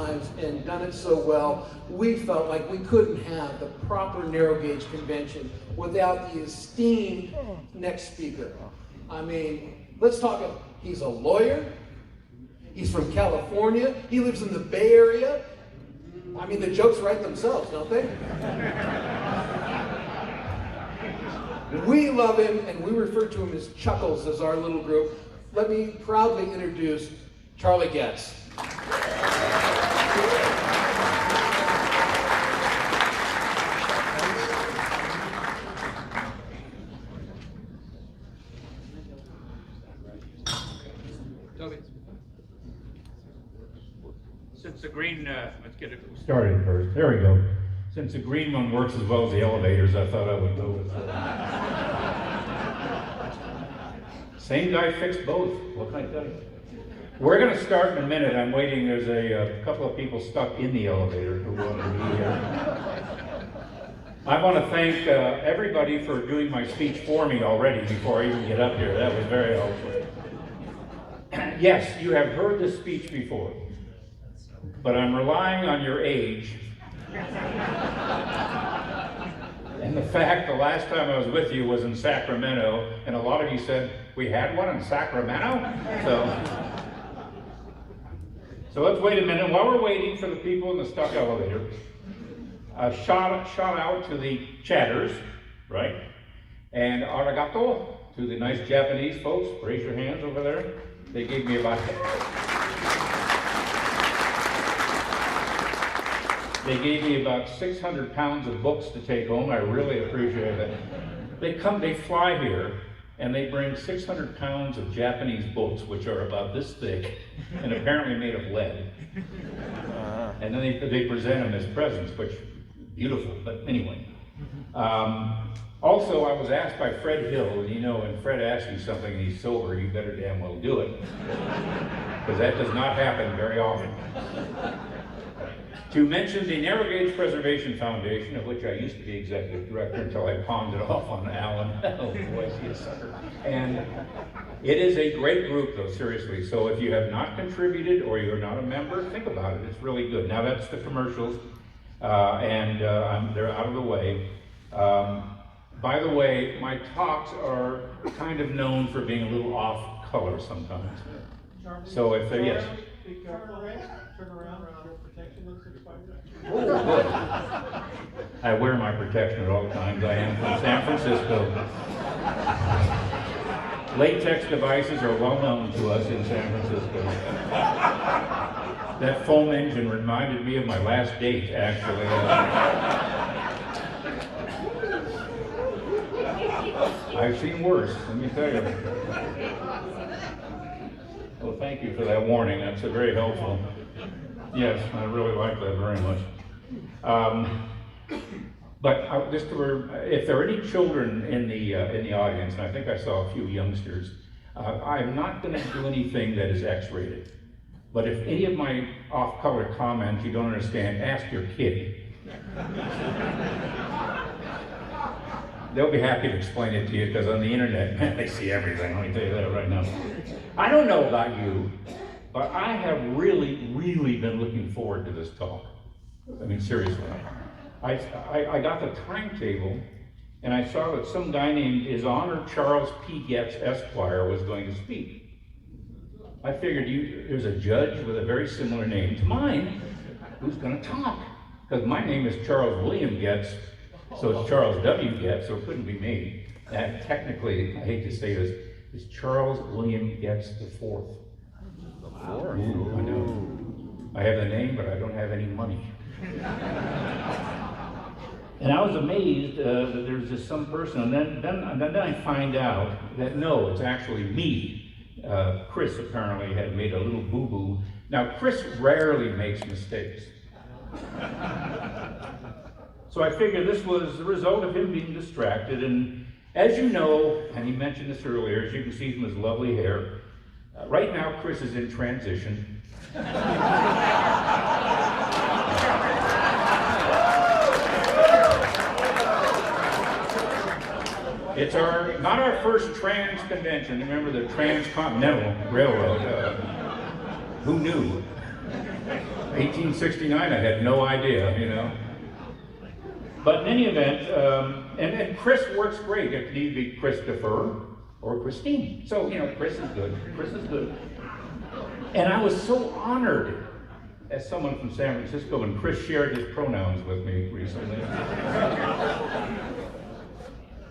times and done it so well, we felt like we couldn't have the proper narrow gauge convention without the esteemed next speaker. I mean, let's talk. He's a lawyer. He's from California. He lives in the Bay Area. I mean, the jokes write themselves, don't they? We love him, and we refer to him as Chuckles as our little group. Let me proudly introduce Charlie Getz. Since the green, let's get it started first. There we go. Since the green one works as well as the elevators, I thought I would go with Same guy fixed both. What can I tell you? We're going to start in a minute. I'm waiting. There's a couple of people stuck in the elevator who want to be here. I want to thank everybody for doing my speech for me already before I even get up here. That was very helpful. Yes, you have heard this speech before, but I'm relying on your age and the fact the last time I was with you was in Sacramento, and a lot of you said, we had one in Sacramento? So let's wait a minute. While we're waiting for the people in the stuck elevator, a shout out to the chatters, right? And arigato to the nice Japanese folks. Raise your hands over there. They gave me about... They gave me about 600 pounds of books to take home. I really appreciate it. They fly here, and they bring 600 pounds of Japanese books, which are about this thick, and apparently made of lead. And then they present them as presents, which beautiful, but anyway. Also, I was asked by Fred Hill, and you know, when Fred asks you something and he's sober, you better damn well do it, because that does not happen very often. To mention the Narrow Gauge Preservation Foundation, of which I used to be executive director until I pawned it off on Alan. Oh boy, is he a sucker. And it is a great group, though, seriously. So if you have not contributed or you're not a member, think about it. It's really good. Now that's the commercials, and they're out of the way. By the way, my talks are kind of known for being a little off color sometimes. So if they're, yes. Turn around. Your protection looks expired. Oh, good. I wear my protection at all times. I am from San Francisco. Latex devices are well known to us in San Francisco. That foam engine reminded me of my last date, actually. I've seen worse, let me tell you. Well, thank you for that warning. That's very helpful. Yes, I really like that very much. But if there are any children in the audience, and I think I saw a few youngsters, I'm not going to do anything that is X-rated. But if any of my off-color comments you don't understand, ask your kid. They'll be happy to explain it to you, because on the internet, man, they see everything. Let me tell you that right now. I don't know about you, but I have really, really been looking forward to this talk. I mean, seriously. I got the timetable, and I saw that some guy named His Honor Charles P. Getz, Esquire, was going to speak. I figured there's a judge with a very similar name to mine who's going to talk. Because my name is Charles William Getz, so it's Charles W. Getz, so it couldn't be me. And technically, I hate to say this, it's Charles William Getz IV. Ooh, I know. I have the name, but I don't have any money. And I was amazed that there's just some person, and then I find out that no, it's actually me. Chris apparently had made a little boo-boo. Now, Chris rarely makes mistakes. So I figured this was the result of him being distracted, and as you know, and he mentioned this earlier, as you can see from his lovely hair, right now Chris is in transition. It's not our first trans convention. Remember the Transcontinental Railroad? Who knew? 1869, I had no idea, you know. But in any event, and Chris works great. It can either be Christopher or Christine. So, you know, Chris is good. Chris is good. And I was so honored as someone from San Francisco when Chris shared his pronouns with me recently.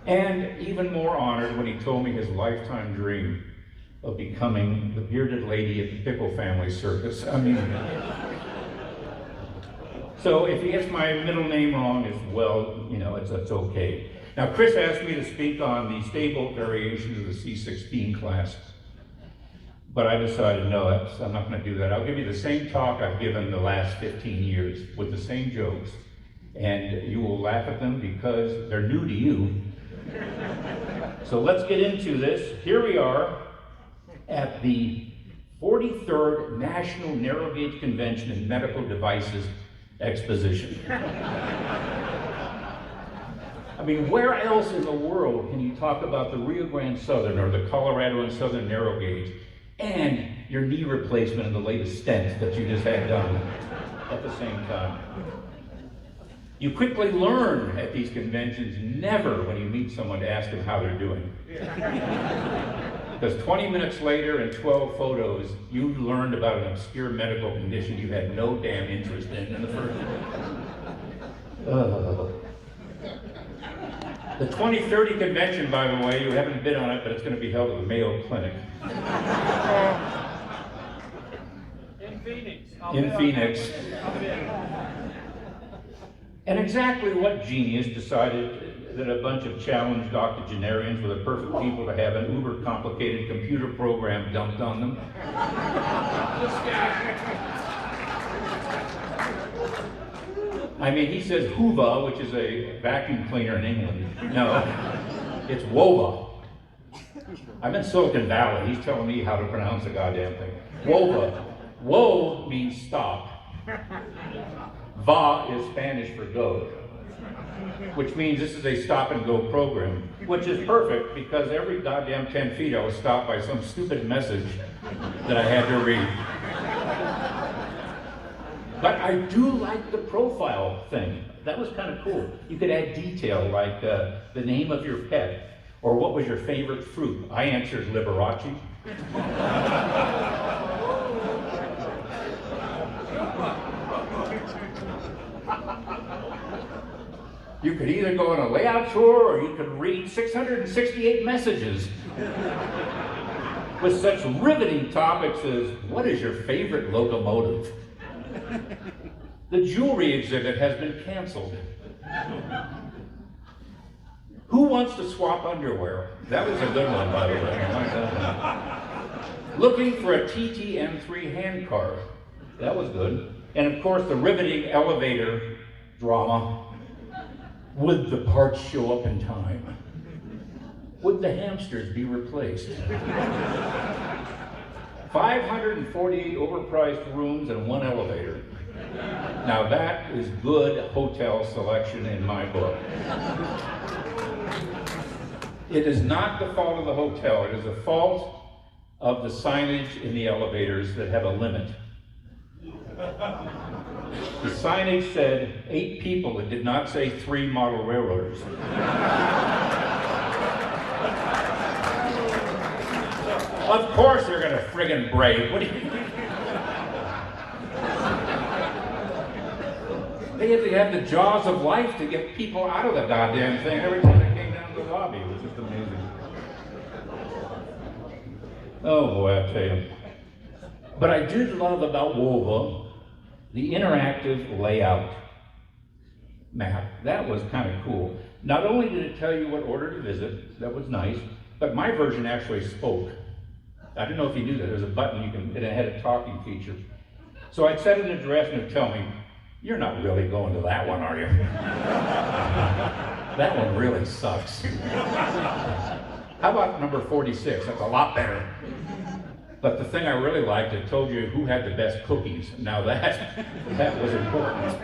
And even more honored when he told me his lifetime dream of becoming the bearded lady at the Pickle Family Circus. I mean, so if he gets my middle name wrong as well, you know, it's okay. Now, Chris asked me to speak on the stable variations of the C-16 class, but I decided, no, I'm not going to do that. I'll give you the same talk I've given the last 15 years with the same jokes, and you will laugh at them because they're new to you. So let's get into this. Here we are at the 43rd National Narrow Gauge Convention in Medical Devices Exposition. I mean, where else in the world can you talk about the Rio Grande Southern or the Colorado and Southern narrow gauge and your knee replacement and the latest stent that you just had done at the same time? You quickly learn at these conventions never when you meet someone to ask them how they're doing. Because 20 minutes later and 12 photos, you learned about an obscure medical condition you had no damn interest in the first place. The 2030 convention, by the way, you haven't been on it, but it's going to be held at the Mayo Clinic. In Phoenix. In Phoenix. And exactly what genius decided that a bunch of challenged octogenarians were the perfect people to have an uber complicated computer program dumped on them? I mean, he says Hoover, which is a vacuum cleaner in England. No, it's Wova. I'm in Silicon Valley. He's telling me how to pronounce the goddamn thing. Wova. Wo means stop. Va is Spanish for go, which means this is a stop and go program, which is perfect because every goddamn 10 feet I was stopped by some stupid message that I had to read. But I do like the profile thing. That was kind of cool. You could add detail like the name of your pet or what was your favorite fruit. I answered Liberace. You could either go on a layout tour or you could read 668 messages with such riveting topics as, what is your favorite locomotive? The jewelry exhibit has been canceled. Who wants to swap underwear? That was a good one, by the way. I like that one. Looking for a TTM3 handcar. That was good. And of course, the riveting elevator drama. Would the parts show up in time? Would the hamsters be replaced? 548 overpriced rooms and one elevator. Now that is good hotel selection in my book. It is not the fault of the hotel, it is the fault of the signage in the elevators that have a limit. The signage said 8 people, it did not say 3 model railroaders. Of course they're gonna friggin' break. What do you They had to have the jaws of life to get people out of the goddamn thing every time they came down to the lobby. It was just amazing. Oh boy, I tell you. But I did love about Wova the interactive layout map. That was kind of cool. Not only did it tell you what order to visit, that was nice, but my version actually spoke. I don't know if you knew that. There's a button and it had a talking feature. So I'd set an address and it would tell me, you're not really going to that one, are you? That one really sucks. How about number 46? That's a lot better. But the thing I really liked, it told you who had the best cookies. Now that was important.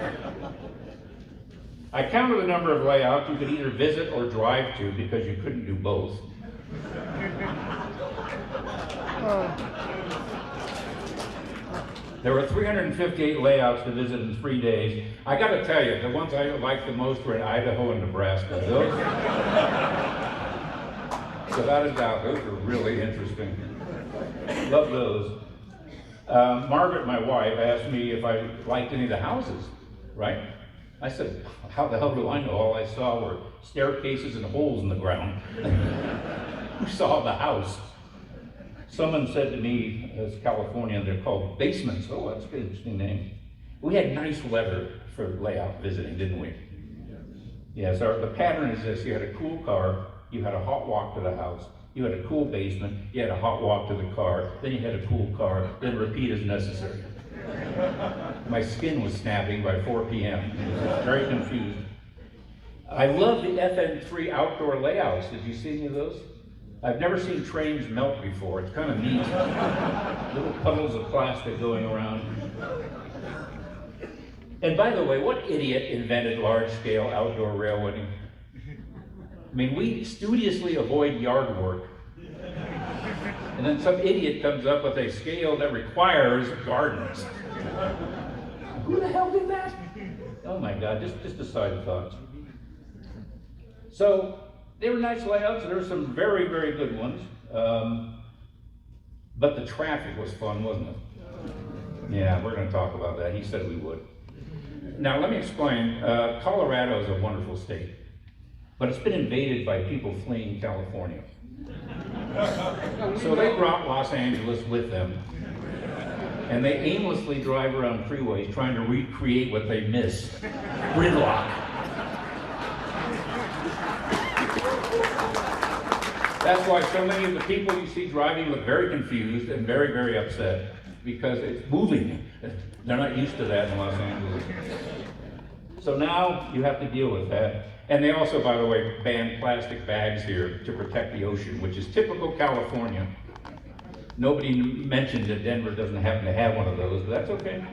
I counted the number of layouts you could either visit or drive to because you couldn't do both. There were 358 layouts to visit in 3 days. I gotta tell you, the ones I liked the most were in Idaho and Nebraska. Those, without a doubt, those were really interesting. Love those. Margaret, my wife, asked me if I liked any of the houses, right? I said, how the hell do I know? All I saw were staircases and holes in the ground. Who saw the house? Someone said to me, as California, they're called basements. Oh, that's an interesting name. We had nice weather for layout visiting, didn't we? Yes, the pattern is this. You had a cool car, you had a hot walk to the house, you had a cool basement, you had a hot walk to the car, then you had a cool car, then repeat as necessary. My skin was snapping by 4 p.m. I was very confused. I love the FN3 outdoor layouts. Did you see any of those? I've never seen trains melt before. It's kind of neat. Little puddles of plastic going around. And by the way, what idiot invented large-scale outdoor railway? I mean, we studiously avoid yard work. And then some idiot comes up with a scale that requires gardens. Who the hell did that? Oh my God, just a side thought. So, they were nice layouts. There were some very, very good ones. But the traffic was fun, wasn't it? Yeah, we're going to talk about that. He said we would. Now, let me explain. Colorado is a wonderful state, but it's been invaded by people fleeing California. So they brought Los Angeles with them, and they aimlessly drive around freeways trying to recreate what they miss. Gridlock. That's why so many of the people you see driving look very confused and very, very upset, because it's moving. They're not used to that in Los Angeles. So now you have to deal with that. And they also, by the way, banned plastic bags here to protect the ocean, which is typical California. Nobody mentioned that Denver doesn't happen to have one of those, but that's okay.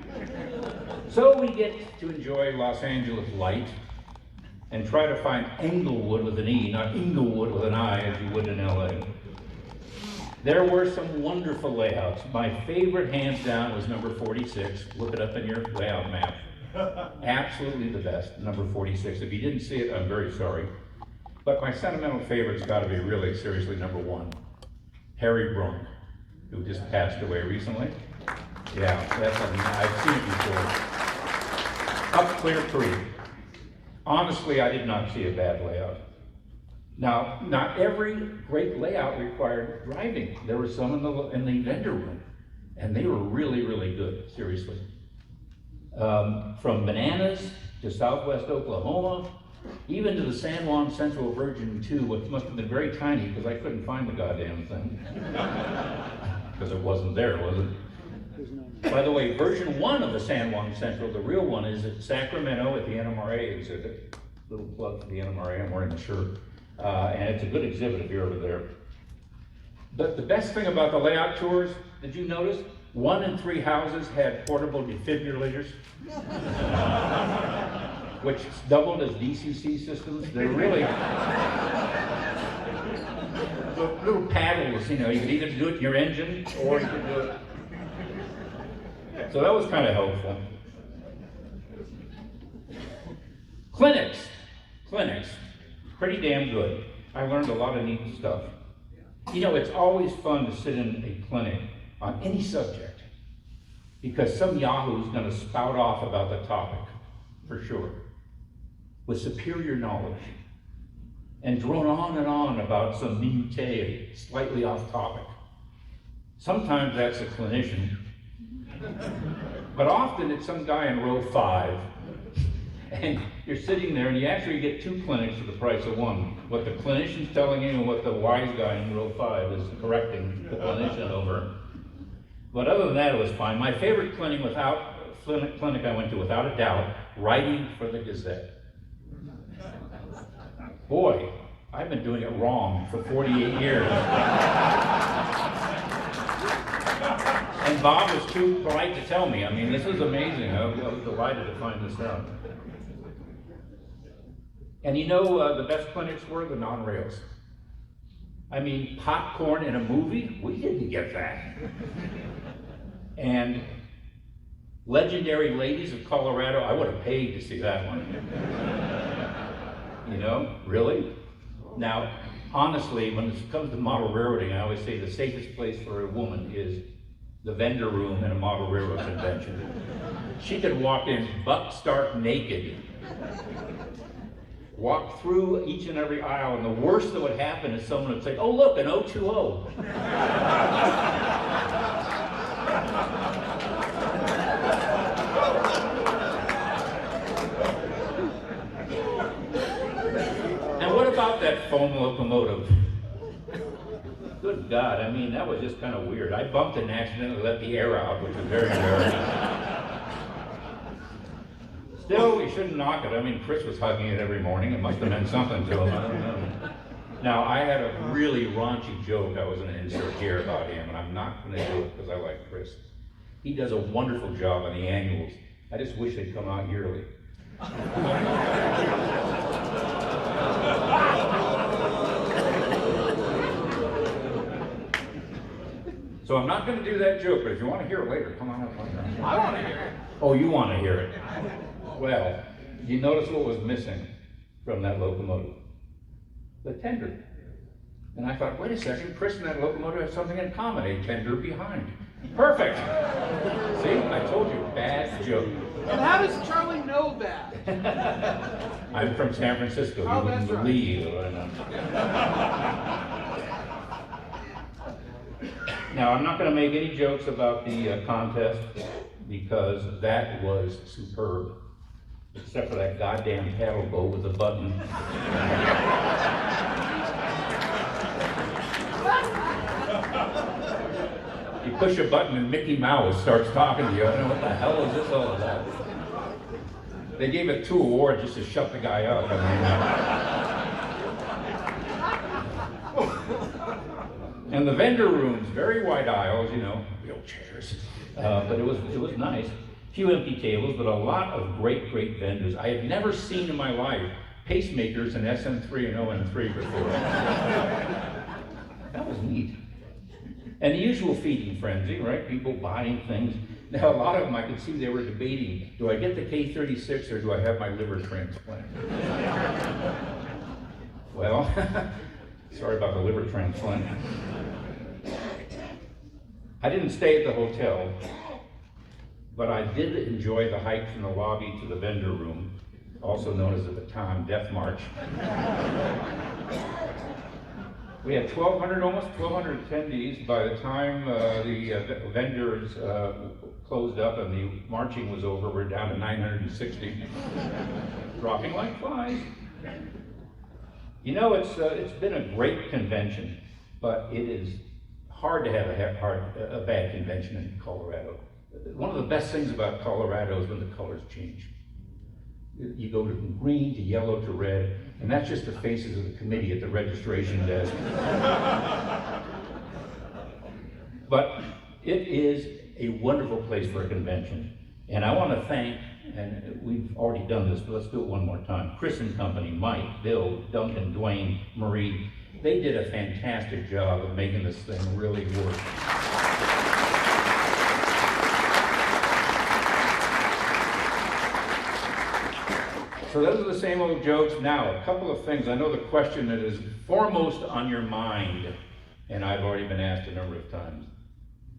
So we get to enjoy Los Angeles light and try to find Englewood with an E, not Inglewood with an I, as you would in LA. There were some wonderful layouts. My favorite, hands down, was number 46. Look it up in your layout map. Absolutely the best, number 46. If you didn't see it, I'm very sorry. But my sentimental favorite's got to be really, seriously, number 1. Harry Brunk, who just passed away recently. Yeah, I've seen it before. Up Clear Creek. Honestly, I did not see a bad layout. Now, not every great layout required driving. There were some in the vendor room, and they were really, really good, seriously. From Bananas to Southwest Oklahoma, even to the San Juan Central Virgin 2, which must have been very tiny because I couldn't find the goddamn thing. Because it wasn't there, was it? By the way, version 1 of the San Juan Central, the real one, is at Sacramento at the NMRA exhibit. Little plug for the NMRA, I'm wearing a shirt. And it's a good exhibit if you're over there. But the best thing about the layout tours, did you notice? 1 in 3 houses had portable defibrillators, which doubled as DCC systems. They're really little paddles, you know, you could either do it in your engine or you could do it. So that was kind of helpful. Clinics, pretty damn good. I learned a lot of neat stuff. You know, it's always fun to sit in a clinic on any subject, because some yahoo's going to spout off about the topic, for sure, with superior knowledge, and drone on and on about some minutiae, slightly off topic. Sometimes that's a clinician, but often it's some guy in row 5, and you're sitting there and you actually get 2 clinics for the price of 1. What the clinician's telling you and what the wise guy in row 5 is correcting the clinician over. But other than that, it was fine. My favorite clinic I went to, without a doubt, writing for the Gazette. Boy, I've been doing it wrong for 48 years. And Bob was too polite to tell me. I mean, this is amazing. I was delighted to find this out. And you know, the best clinics were the non-rails. I mean, popcorn in a movie? We didn't get that. And Legendary Ladies of Colorado, I would have paid to see that one. You know, really? Now, honestly, when it comes to model railroading, I always say the safest place for a woman is the vendor room in a model railroad convention. She could walk in buck stark naked, walk through each and every aisle, and the worst that would happen is someone would say, "Oh look, an 020." And what about that foam locomotive? Good God, I mean, that was just kind of weird. I bumped it and accidentally let the air out, which was very embarrassing. Still, we shouldn't knock it. I mean, Chris was hugging it every morning. It must have meant something to him. I don't know. Now, I had a really raunchy joke I was going to insert here about him, and I'm not going to do it because I like Chris. He does a wonderful job on the annuals. I just wish they'd come out yearly. So I'm not going to do that joke, but if you want to hear it later, come on up. I want to hear it. Oh, you want to hear it? Well, you notice what was missing from that locomotive? The tender. And I thought, wait a second, Chris and that locomotive have something in common, a tender behind. Perfect. See, I told you, bad joke. And how does Charlie know that? I'm from San Francisco. Oh, You wouldn't that's right. believe it. Now, I'm not going to make any jokes about the contest because that was superb, except for that goddamn paddle boat with the button. You push a button and Mickey Mouse starts talking to you. I don't know what the hell is this all about. They gave it 2 awards just to shut the guy up. I mean, and the vendor rooms, very wide aisles, you know, wheelchairs. But it was nice. Few empty tables, but a lot of great vendors. I had never seen in my life pacemakers in SM3 and OM3 before. That was neat. And the usual feeding frenzy, right? People buying things. Now, a lot of them, I could see they were debating, do I get the K36 or do I have my liver transplant? Well, sorry about the liver transplant. I didn't stay at the hotel, but I did enjoy the hike from the lobby to the vendor room, also known as the Baton Death March. We had almost 1,200 attendees. By the time the vendors closed up and the marching was over, we're down to 960, dropping like flies. You know, it's been a great convention, but it is hard to have a bad convention in Colorado. One of the best things about Colorado is when the colors change. You go from green to yellow to red, and that's just the faces of the committee at the registration desk. But it is a wonderful place for a convention. And I want to thank, and we've already done this, but let's do it one more time. Chris and company, Mike, Bill, Duncan, Dwayne, Marie, they did a fantastic job of making this thing really work. So those are the same old jokes. Now, a couple of things. I know the question that is foremost on your mind, and I've already been asked a number of times.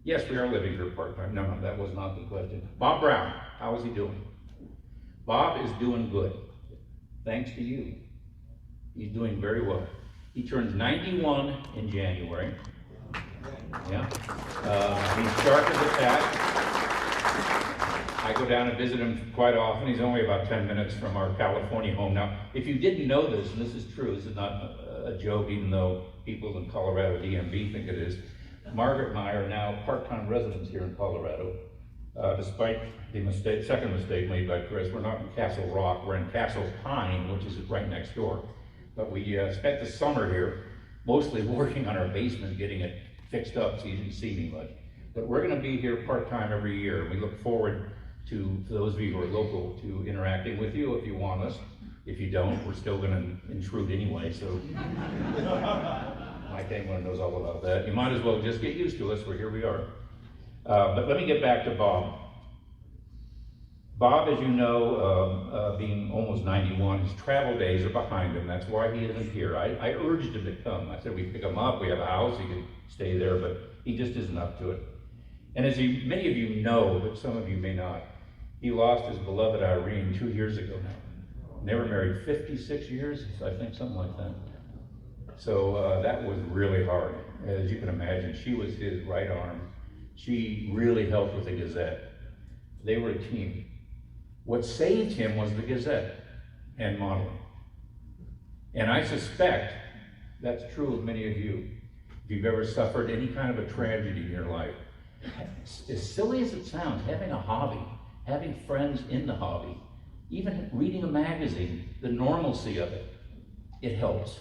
Yes, we are living here part-time. No, that was not the question. Bob Brown, how is he doing? Bob is doing good, thanks to you. He's doing very well. He turns 91 in January. Yeah. He's sharp as a tack. I go down and visit him quite often. He's only about 10 minutes from our California home. Now, if you didn't know this, and this is true, this is not a joke, even though people in Colorado DMV think it is, Margaret and I are now part-time residents here in Colorado. Despite the second mistake made by Chris, we're not in Castle Rock, we're in Castle Pine, which is right next door. But we spent the summer here, mostly working on our basement, getting it fixed up so you didn't see me much. But we're gonna be here part-time every year, and we look forward to those of you who are local to interacting with you if you want us. If you don't, we're still gonna intrude anyway, so. Mike England knows all about that. You might as well just get used to us, here we are. But let me get back to Bob. Bob, as you know, being almost 91, his travel days are behind him. That's why he isn't here. I urged him to come. I said, we pick him up, we have a house, he could stay there, but he just isn't up to it. And as many of you know, but some of you may not, he lost his beloved Irene 2 years ago now. They were married 56 years, I think, something like that. So that was really hard. As you can imagine, she was his right arm. She really helped with the Gazette. They were a team. What saved him was the Gazette and modeling. And I suspect that's true of many of you. If you've ever suffered any kind of a tragedy in your life, as silly as it sounds, having a hobby, having friends in the hobby, even reading a magazine, the normalcy of it, it helps.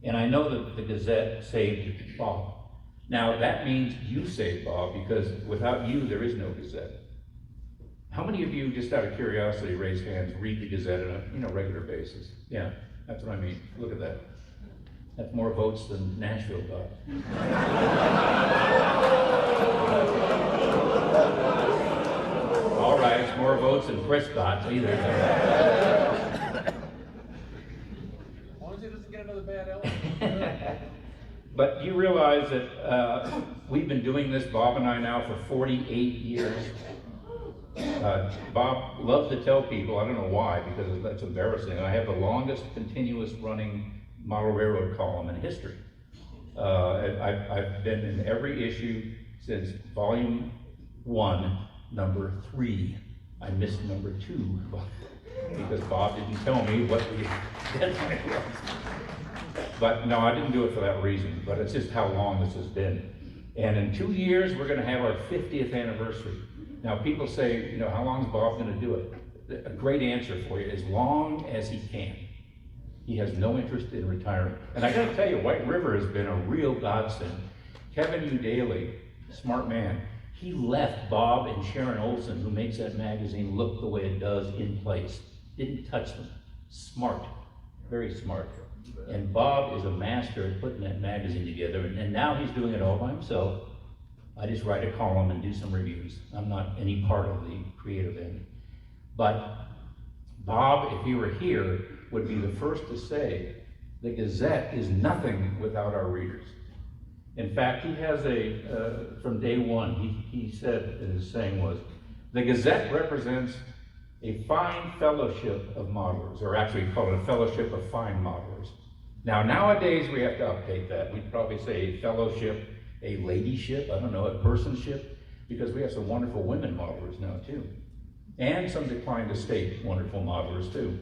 And I know that the Gazette saved Bob. Now that means you saved Bob, because without you, there is no Gazette. How many of you, just out of curiosity, raise hands, read the Gazette on a regular basis? Yeah, that's what I mean. Look at that. That's more votes than Nashville got. All right, it's more votes than Prescott, either. As long as he doesn't get another bad element. But you realize that we've been doing this, Bob and I, now for 48 years. Bob loves to tell people, I don't know why, because that's embarrassing, I have the longest continuous running model railroad column in history. I've been in every issue since volume 1, number 3. I missed number 2 because Bob didn't tell me what the deadline was. But no, I didn't do it for that reason, but it's just how long this has been. And in 2 years, we're gonna have our 50th anniversary. Now people say, how long is Bob gonna do it? A great answer for you, as long as he can. He has no interest in retiring. And I gotta tell you, White River has been a real godsend. Kevin U. Daly, smart man, he left Bob and Sharon Olson, who makes that magazine look the way it does, in place. Didn't touch them. Smart, very smart. And Bob is a master at putting that magazine together, and now he's doing it all by himself. I just write a column and do some reviews. I'm not any part of the creative end. But Bob, if he were here, would be the first to say, the Gazette is nothing without our readers. In fact, he has from day one, he said, his saying was, the Gazette represents a fine fellowship of modelers, or actually called it a fellowship of fine modelers. Now, nowadays we have to update that. We'd probably say a fellowship, a ladyship, I don't know, a personship, because we have some wonderful women modelers now too. And some declined estate wonderful modelers too.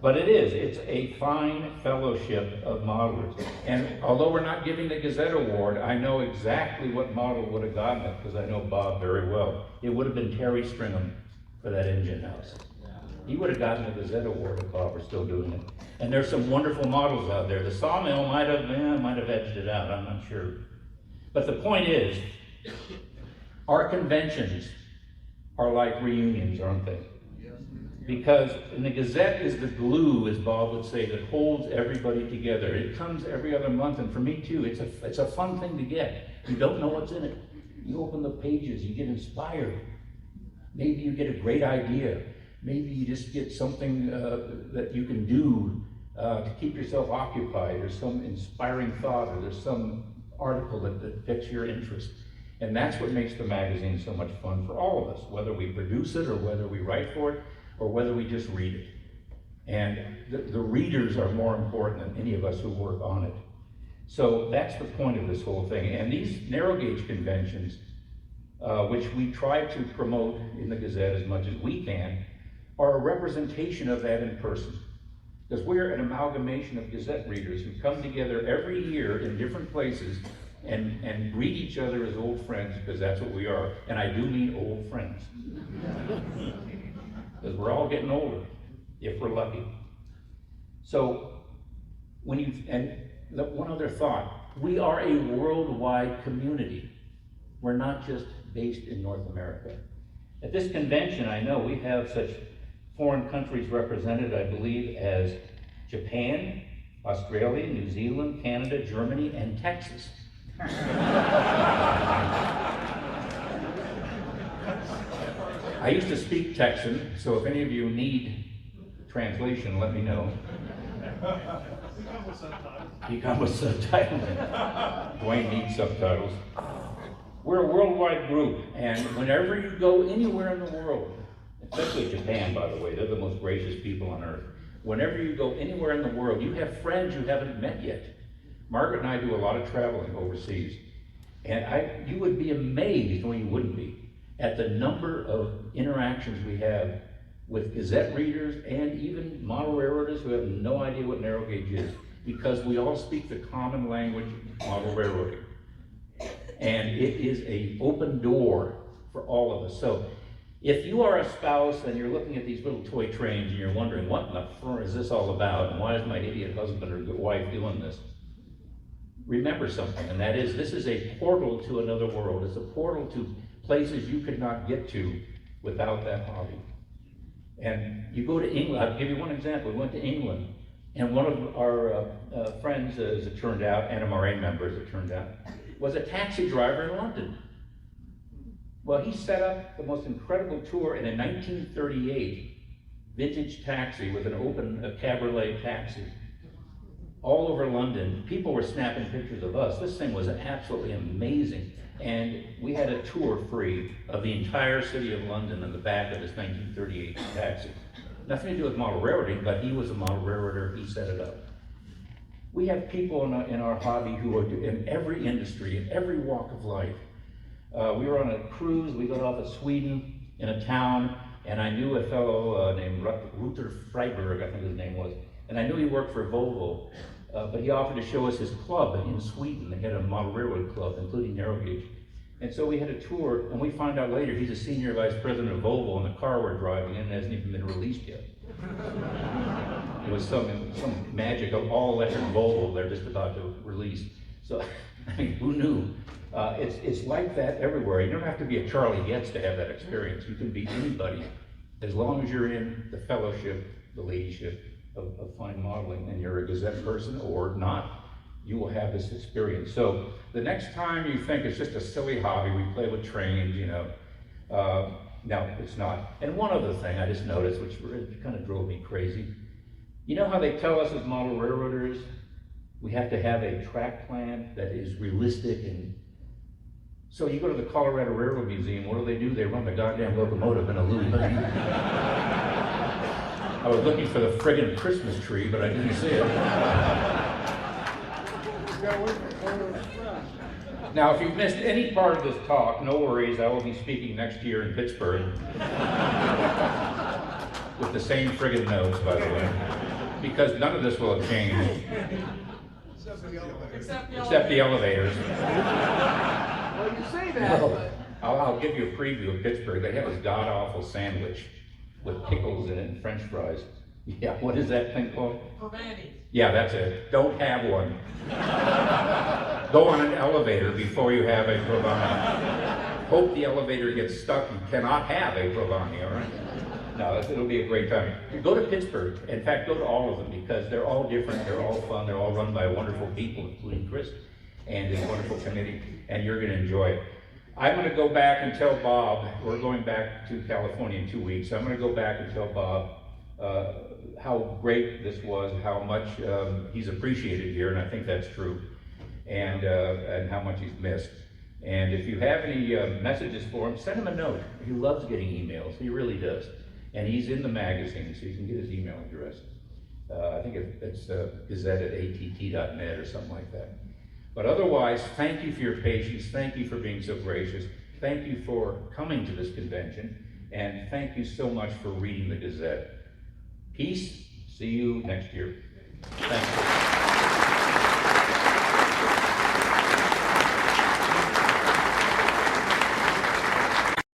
But it's a fine fellowship of modelers. And although we're not giving the Gazette Award, I know exactly what model would have gotten it, because I know Bob very well. It would have been Terry Stringham for that engine house. He would have gotten the Gazette Award if Bob were still doing it. And there's some wonderful models out there. The Sawmill might have edged it out, I'm not sure. But the point is, our conventions are like reunions, aren't they? Because in the Gazette is the glue, as Bob would say, that holds everybody together. It comes every other month, and for me too, it's a fun thing to get. You don't know what's in it. You open the pages, you get inspired. Maybe you get a great idea. Maybe you just get something that you can do to keep yourself occupied. There's some inspiring thought, or there's some article that piques your interest. And that's what makes the magazine so much fun for all of us, whether we produce it or whether we write for it, or whether we just read it. And the readers are more important than any of us who work on it. So that's the point of this whole thing. And these narrow gauge conventions, which we try to promote in the Gazette as much as we can, are a representation of that in person. Because we're an amalgamation of Gazette readers who come together every year in different places and greet each other as old friends, because that's what we are. And I do mean old friends. Because we're all getting older, if we're lucky. So, one other thought, we are a worldwide community. We're not just based in North America. At this convention, I know we have such foreign countries represented, I believe, as Japan, Australia, New Zealand, Canada, Germany, and Texas. I used to speak Texan, so if any of you need translation, let me know. You come with subtitles. Dwayne needs subtitles. We're a worldwide group, and whenever you go anywhere in the world, especially Japan, by the way, they're the most gracious people on earth. Whenever you go anywhere in the world, you have friends you haven't met yet. Margaret and I do a lot of traveling overseas, and you would be amazed, or you wouldn't be, at the number of interactions we have with Gazette readers and even model railroaders who have no idea what narrow gauge is, because we all speak the common language of model railroading. And it is an open door for all of us. So if you are a spouse and you're looking at these little toy trains and you're wondering what in the fur is this all about, and why is my idiot husband or good wife doing this? Remember something, and that is, this is a portal to another world. It's a portal to places you could not get to without that hobby. And you go to England, I'll give you one example. We went to England, and one of our friends, as it turned out, NMRA member, as it turned out, was a taxi driver in London. Well, he set up the most incredible tour in a 1938 vintage taxi with an open cabriolet taxi. All over London, people were snapping pictures of us. This thing was absolutely amazing. And we had a tour free of the entire city of London in the back of this 1938 taxi. Nothing to do with model railroading, but he was a model railroader, he set it up. We have people in our hobby who are in every industry, in every walk of life. We were on a cruise, we got off of Sweden in a town, and I knew a fellow named Ruther Freiberg, I think his name was, and I knew he worked for Volvo, but he offered to show us his club in Sweden. They had a model railroad club, including narrow gauge. And so we had a tour, and we find out later he's a senior vice president of Volvo, and the car we're driving in hasn't even been released yet. It was some magic of all-electric Volvo they're just about to release. So, I mean, who knew? It's like that everywhere. You don't have to be a Charlie Getz to have that experience. You can be anybody, as long as you're in the fellowship, the ladyship of fine modeling, and you're a Gazette person or not, you will have this experience. So the next time you think it's just a silly hobby, we play with trains, you know, no, it's not. And one other thing I just noticed, which kind of drove me crazy. You know how they tell us as model railroaders, we have to have a track plan that is realistic, and so you go to the Colorado Railroad Museum, what do? They run the goddamn locomotive in a loop. I was looking for the friggin' Christmas tree, but I didn't see it. Now, if you've missed any part of this talk, no worries, I will be speaking next year in Pittsburgh. With the same friggin' notes, by the way. Because none of this will have changed. Except the elevators. Well, you say that, but... I'll give you a preview of Pittsburgh. They have this god-awful sandwich with pickles in it and French fries. Yeah, what is that thing called? Pavani. Yeah, that's it. Don't have one. Go on an elevator before you have a Provani. Hope the elevator gets stuck. You cannot have a Provani, all right? No, it'll be a great time. Go to Pittsburgh. In fact, go to all of them, because they're all different, they're all fun, they're all run by wonderful people, including Chris and his wonderful committee, and you're going to enjoy it. I'm going to go back and tell Bob, we're going back to California in 2 weeks, so I'm going to go back and tell Bob how great this was, how much he's appreciated here, and I think that's true, and how much he's missed. And if you have any messages for him, send him a note. He loves getting emails, he really does. And he's in the magazine, so you can get his email address. I think it's gazette@att.net or something like that. But otherwise, thank you for your patience, thank you for being so gracious, thank you for coming to this convention, and thank you so much for reading the Gazette. Peace, see you next year.